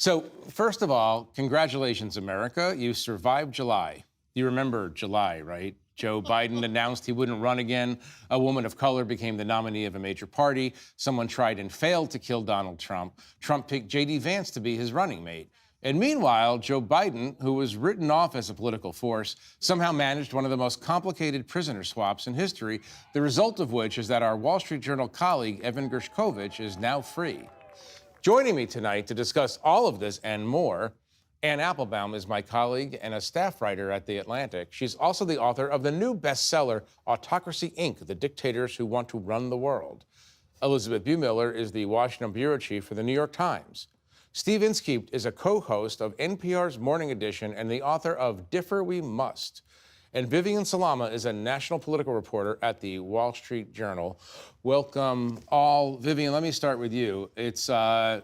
So, first of all, congratulations, America. You survived July. You remember July, right? Joe Biden announced he wouldn't run again. A woman of color became the nominee of a major party. Someone tried and failed to kill Donald Trump. Trump picked J.D. Vance to be his running mate. And meanwhile, Joe Biden, who was written off as a political force, somehow managed one of the most complicated prisoner swaps in history, the result of which is that our Wall Street Journal colleague, Evan Gershkovich, is now free. Joining me tonight to discuss all of this and more, Ann Applebaum is my colleague and a staff writer at The Atlantic. She's also the author of the new bestseller, Autocracy, Inc., The Dictators Who Want to Run the World. Elizabeth Bumiller is the Washington bureau chief for The New York Times. Steve Inskeep is a co-host of NPR's Morning Edition and the author of Differ We Must. And Vivian Salama is a national political reporter at the Wall Street Journal. Welcome all. Vivian, let me start with you. It's a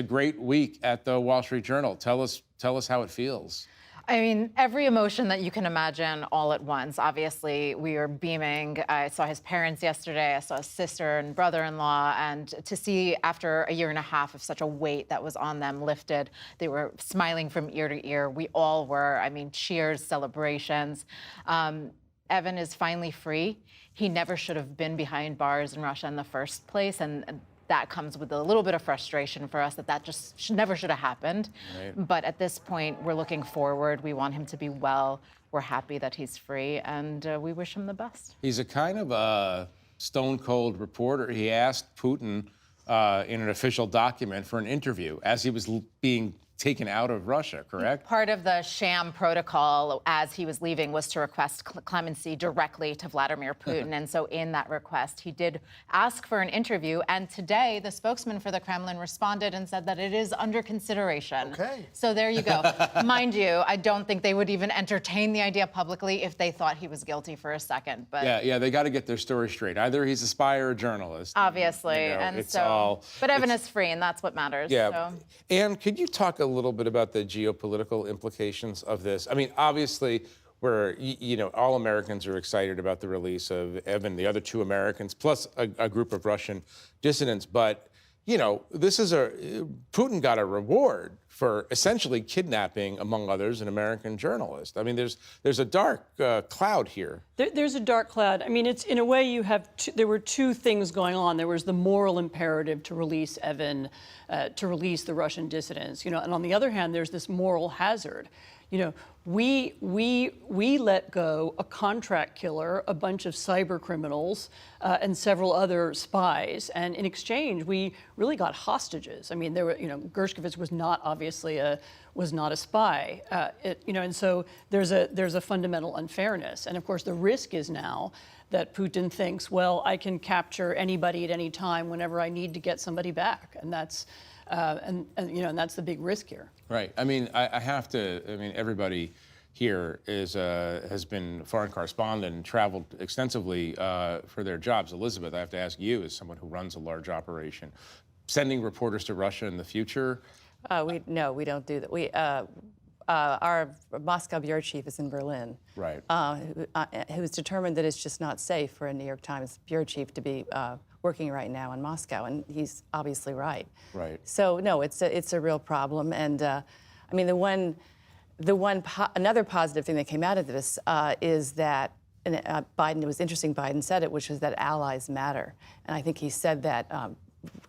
great week at the Wall Street Journal. Tell us how it feels. I mean, every emotion that you can imagine all at once. Obviously, we are beaming. I saw his parents yesterday. I saw his sister and brother-in-law. And to see after a year and a half of such a weight that was on them lifted, they were smiling from ear to ear. We all were. I mean, cheers, celebrations. Evan is finally free. He never should have been behind bars in Russia in the first place. And that comes with a little bit of frustration for us that just never should have happened. Right. But at this point, we're looking forward. We want him to be well. We're happy that he's free, and we wish him the best. He's a kind of a stone-cold reporter. He asked Putin in an official document for an interview as he was being taken out of Russia, correct? Part of the sham protocol as he was leaving was to request clemency directly to Vladimir Putin. And so in that request, he did ask for an interview. And today, the spokesman for the Kremlin responded and said that it is under consideration. Okay. So there you go. Mind you, I don't think they would even entertain the idea publicly if they thought he was guilty for a second. But yeah, they got to get their story straight. Either he's a spy or a journalist. Obviously. But Evan is free, and that's what matters. Yeah. So. And could you talk a little bit about the geopolitical implications of this? I mean, obviously, all Americans are excited about the release of Evan, the other two Americans, plus a group of Russian dissidents. But, Putin got a reward for essentially kidnapping, among others, an American journalist. I mean, there's a dark cloud here. There's a dark cloud. I mean, it's in a way there were two things going on. There was the moral imperative to release Evan, to release the Russian dissidents, and on the other hand, there's this moral hazard. We let go a contract killer, a bunch of cyber criminals, and several other spies, and in exchange, we really got hostages. I mean, Gershkovich was not obviously a spy, and so there's a fundamental unfairness, and of course the risk is now that Putin thinks, well, I can capture anybody at any time whenever I need to get somebody back, and that's and that's the big risk here. Right. I mean, everybody here has been a foreign correspondent and traveled extensively for their jobs. Elizabeth, I have to ask you, as someone who runs a large operation, sending reporters to Russia in the future? No, we don't do that. Our Moscow bureau chief is in Berlin. Right. Who's determined that it's just not safe for a New York Times bureau chief to be working right now in Moscow, and he's obviously right. Right. So no, it's a real problem, and I mean another positive thing that came out of this is that Biden. It was interesting. Biden said it, which was that allies matter, and I think he said that.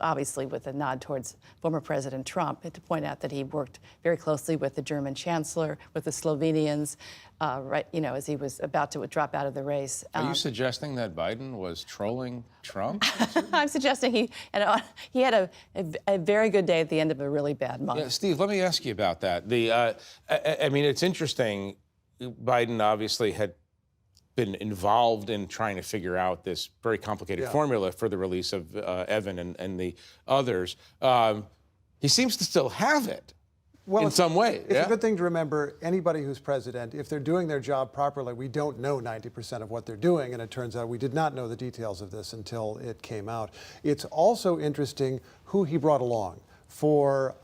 Obviously with a nod towards former President Trump, to point out that he worked very closely with the German Chancellor, with the Slovenians, as he was about to drop out of the race. Are you suggesting that Biden was trolling Trump? I'm suggesting he had a very good day at the end of a really bad month. Yeah, Steve, let me ask you about that. I mean, it's interesting. Biden obviously had been involved in trying to figure out this very complicated formula for the release of Evan and the others. He seems to still have it in some way. It's a good thing to remember, anybody who's president, if they're doing their job properly, we don't know 90% of what they're doing, and it turns out we did not know the details of this until it came out. It's also interesting who he brought along. for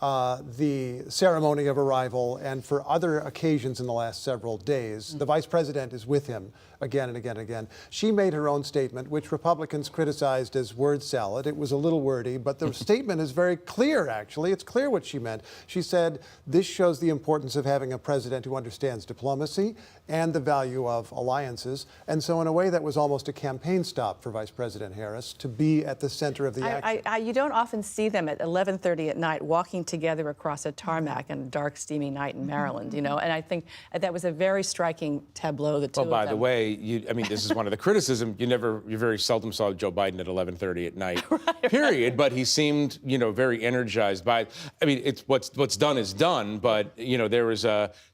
the ceremony of arrival and for other occasions in the last several days. The vice president is with him again and again and again. She made her own statement, which Republicans criticized as word salad. It was a little wordy, but the statement is very clear, actually. It's clear what she meant. She said, this shows the importance of having a president who understands diplomacy and the value of alliances. And so in a way, that was almost a campaign stop for Vice President Harris to be at the center of the action. You don't often see them at 11:30 at night walking together across a tarmac on a dark, steamy night in Maryland, you know, and I think that was a very striking tableau, the two of them. By the way, I mean, this is one of the criticism. You very seldom saw Joe Biden at 11:30 at night, period. But he seemed, very energized by. I mean, it's what's done is done. But there was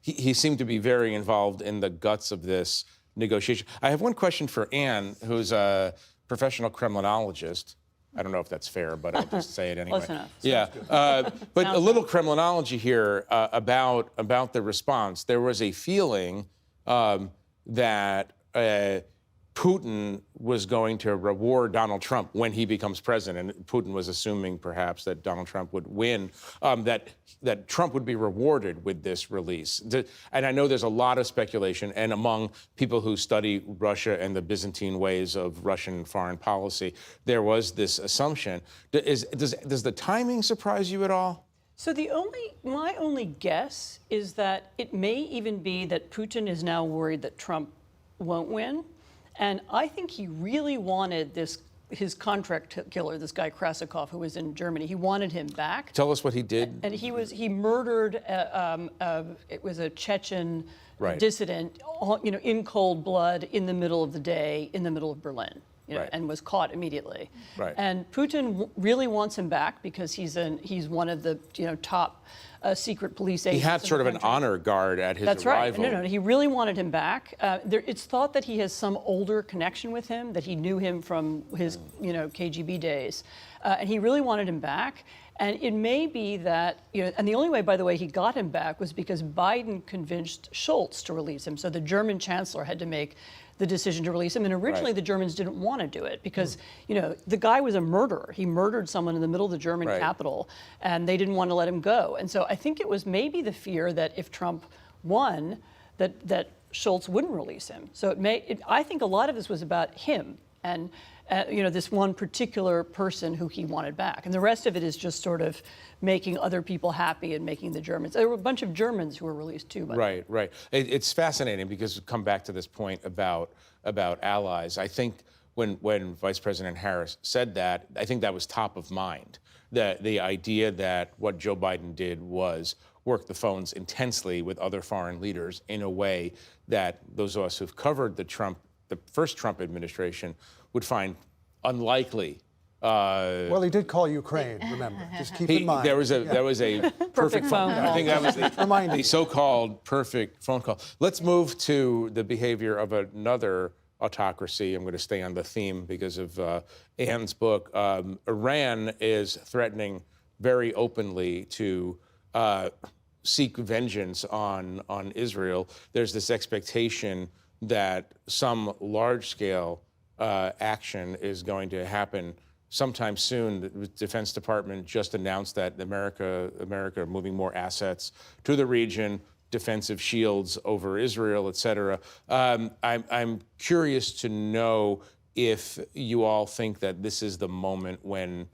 he seemed to be very involved in the guts of this negotiation. I have one question for Anne, who's a professional kremlinologist. I don't know if that's fair, but I'll just say it anyway. Close enough. Yeah, but a little kremlinology here about the response. There was a feeling that Putin was going to reward Donald Trump when he becomes president. Putin was assuming perhaps that Donald Trump would win, that Trump would be rewarded with this release. And I know there's a lot of speculation, and among people who study Russia and the Byzantine ways of Russian foreign policy, there was this assumption. Does the timing surprise you at all? So my only guess is that it may even be that Putin is now worried that Trump won't win. And I think he really wanted his contract killer, this guy Krasikov, who was in Germany. He wanted him back. Tell us what he did. And he murdered. It was a Chechen dissident, in cold blood, in the middle of the day, in the middle of Berlin. And was caught immediately. Right. And Putin really wants him back because he's one of the top secret police agents. He had sort of an honor guard at his That's arrival. Right. No, he really wanted him back. It's thought that he has some older connection with him, that he knew him from his KGB days, and he really wanted him back. And it may be that, and the only way, by the way, he got him back was because Biden convinced Scholz to release him. So the German chancellor had to make the decision to release him. And originally the Germans didn't want to do it because, the guy was a murderer. He murdered someone in the middle of the German capital, and they didn't want to let him go. And so I think it was maybe the fear that if Trump won, that Scholz wouldn't release him. So I think a lot of this was about him and this one particular person who he wanted back. And the rest of it is just sort of making other people happy and making the Germans. There were a bunch of Germans who were released too. Right. It's fascinating because come back to this point about allies. I think when Vice President Harris said that, I think that was top of mind. The idea that what Joe Biden did was work the phones intensely with other foreign leaders in a way that those of us who've covered the first Trump administration would find unlikely. Well, he did call Ukraine, remember. Just keep in mind. There was a perfect phone call. I think that was the so-called perfect phone call. Let's move to the behavior of another autocracy. I'm going to stay on the theme because of Anne's book. Iran is threatening very openly to seek vengeance on Israel. There's this expectation that some large-scale action is going to happen sometime soon. The Defense Department just announced that America are moving more assets to the region, defensive shields over Israel, et cetera. I'm curious to know if you all think that this is the moment when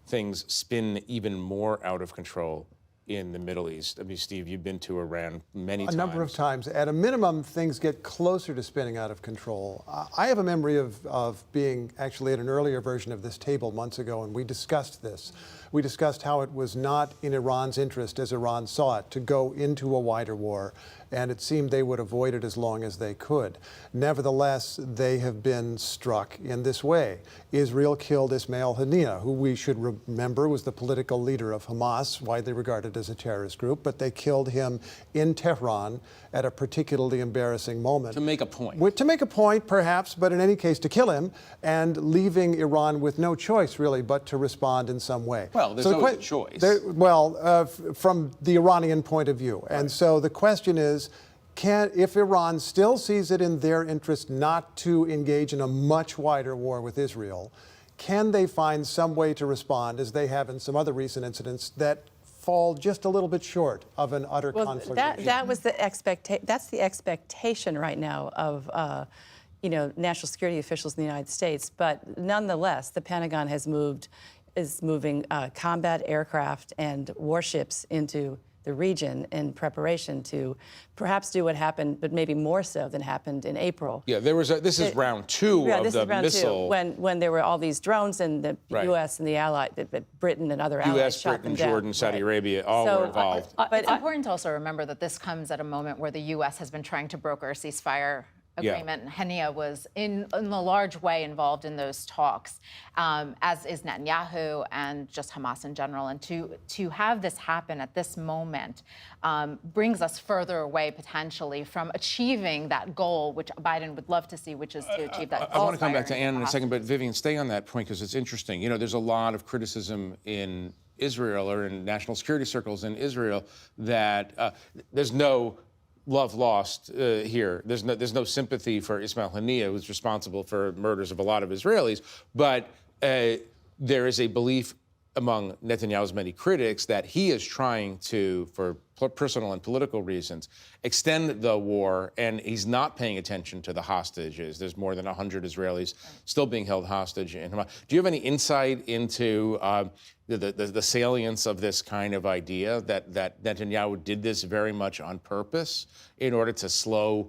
things spin even more out of control in the Middle East. I mean, Steve, you've been to Iran many times. A number of times. At a minimum, things get closer to spinning out of control. I have a memory of being actually at an earlier version of this table months ago, and we discussed this. We discussed how it was not in Iran's interest, as Iran saw it, to go into a wider war, and it seemed they would avoid it as long as they could. Nevertheless, they have been struck in this way. Israel killed Ismail Haniyeh, who we should remember was the political leader of Hamas, widely regarded as a terrorist group, but they killed him in Tehran at a particularly embarrassing moment. To make a point. To make a point, perhaps, but in any case, to kill him, and leaving Iran with no choice, really, but to respond in some way. Well, there's always a choice. From the Iranian point of view. Right. And so the question is, if Iran still sees it in their interest not to engage in a much wider war with Israel, can they find some way to respond, as they have in some other recent incidents, that fall just a little bit short of an utter conflict. That was the that's the expectation right now of national security officials in the United States. But nonetheless, the Pentagon is moving combat aircraft and warships into the region in preparation to perhaps do what happened, but maybe more so than happened in April. Yeah, this is round two of the missile. When there were all these drones and the U.S. and the Britain and other allies shot them down. Jordan, Saudi Arabia, all were involved. But it's important to also remember that this comes at a moment where the U.S. has been trying to broker a ceasefire agreement. Hania was in a large way involved in those talks, as is Netanyahu and just Hamas in general. And to have this happen at this moment brings us further away potentially from achieving that goal, which Biden would love to see, which is to achieve that. I want to come back to Ann in a second, but Vivian, stay on that point because it's interesting. There's a lot of criticism in Israel or in national security circles in Israel that there's no love lost here. There's no sympathy for Ismail Haniyeh, who's responsible for murders of a lot of Israelis. But there is a belief among Netanyahu's many critics that he is trying to, for personal and political reasons, extend the war, and he's not paying attention to the hostages. There's more than 100 Israelis still being held hostage in Hamas. Do you have any insight into the salience of this kind of idea that Netanyahu did this very much on purpose in order to slow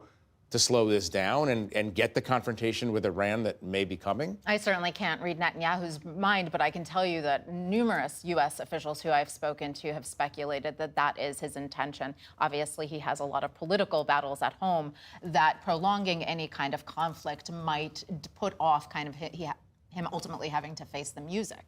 this down and get the confrontation with Iran that may be coming? I certainly can't read Netanyahu's mind, but I can tell you that numerous U.S. officials who I've spoken to have speculated that that is his intention. Obviously, he has a lot of political battles at home that prolonging any kind of conflict might put off kind of him ultimately having to face the music.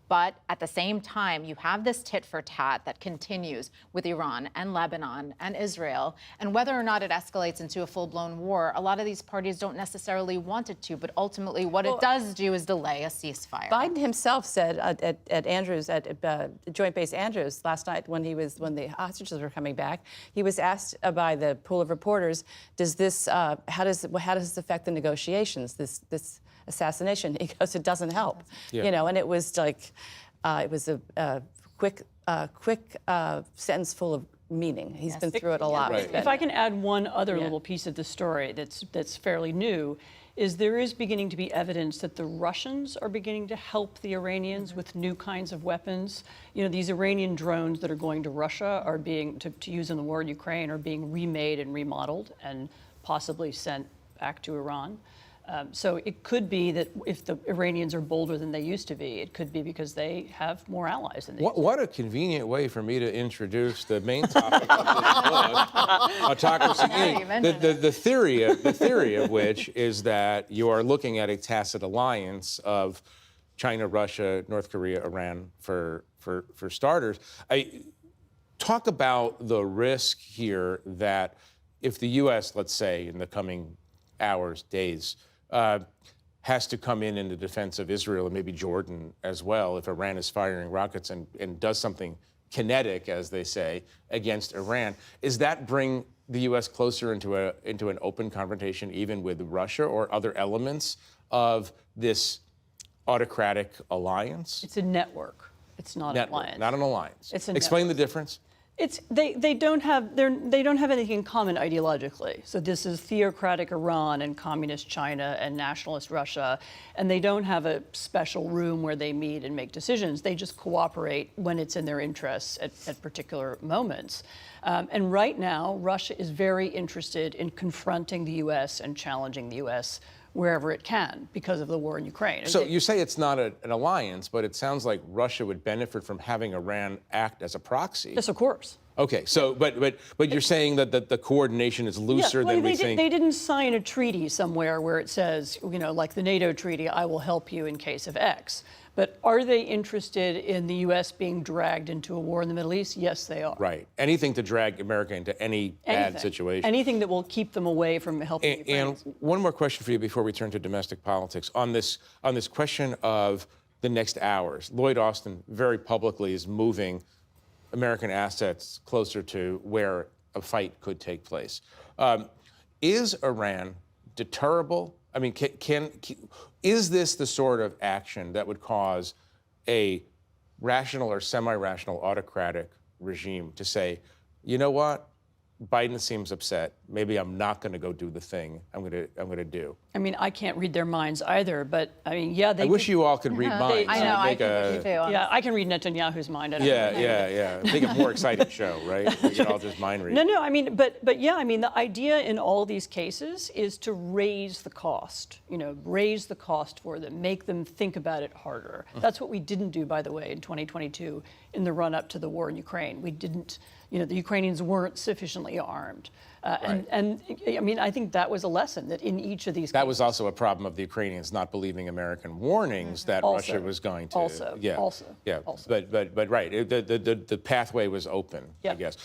But at the same time, you have this tit for tat that continues with Iran and Lebanon and Israel. And whether or not it escalates into a full-blown war, a lot of these parties don't necessarily want it to. But ultimately, what it does do is delay a ceasefire. Biden himself said at Andrews, at Joint Base Andrews last night when the hostages were coming back, he was asked by the pool of reporters, how does this affect the negotiations, this assassination? He goes, it doesn't help. And it was like, it was a quick sentence full of meaning. He's been through it a lot. Right. If I can add one other little piece of the story that's fairly new, is there is beginning to be evidence that the Russians are beginning to help the Iranians with new kinds of weapons. These Iranian drones that are going to Russia are being, to use in the war in Ukraine, are being remade and remodeled and possibly sent back to Iran. So it could be that if the Iranians are bolder than they used to be, it could be because they have more allies than they used to. What a convenient way for me to introduce the main topic of this book, Autocracy. The theory of which is that you are looking at a tacit alliance of China, Russia, North Korea, Iran, for starters. Talk about the risk here that if the U.S., let's say, in the coming hours, days, has to come in the defense of Israel and maybe Jordan as well if Iran is firing rockets and does something kinetic, as they say, against Iran. Does that bring the U.S. closer into an open confrontation even with Russia or other elements of this autocratic alliance? It's a network. It's not an alliance. Not an alliance. It's a Explain network. the difference. They don't have anything in common ideologically. So this is theocratic Iran and communist China and nationalist Russia, and they don't have a special room where they meet and make decisions. They just cooperate when it's in their interests at particular moments. And right now, Russia is very interested in confronting the U.S. and challenging the U.S. wherever it can because of the war in Ukraine. So you say it's not an alliance, but it sounds like Russia would benefit from having Iran act as a proxy. Yes, of course. Okay, so but you're saying that the coordination is looser than we think. They didn't sign a treaty somewhere where it says, like the NATO treaty, I will help you in case of X. But are they interested in the U.S. being dragged into a war in the Middle East? Yes, they are. Right. Anything to drag America into any bad situation. Anything that will keep them away from helping Ukraine. And one more question for you before we turn to domestic politics. On this question of the next hours, Lloyd Austin very publicly is moving American assets closer to where a fight could take place. Is Iran deterrable? I mean, is this the sort of action that would cause a rational or semi-rational autocratic regime to say, you know what? Biden seems upset. Maybe I'm not going to go do the thing I'm going to do. I mean, I can't read their minds either, but I mean, yeah, they. I wish you all could read minds. I know, I Make can too. Yeah, I can read Netanyahu's mind. I don't Yeah, know. yeah. Make it a more exciting show, right? We can all just mind read. No, I mean, but yeah, I mean, the idea in all these cases is to raise the cost, raise the cost for them, make them think about it harder. That's what we didn't do, by the way, in 2022 in the run-up to the war in Ukraine. We didn't, the Ukrainians weren't sufficiently armed. Right. And I mean, I think that was a lesson that in each of these That cases, was also a problem of the Ukrainians not believing American warnings that Russia was going to. Also. But right, the pathway was open, I guess.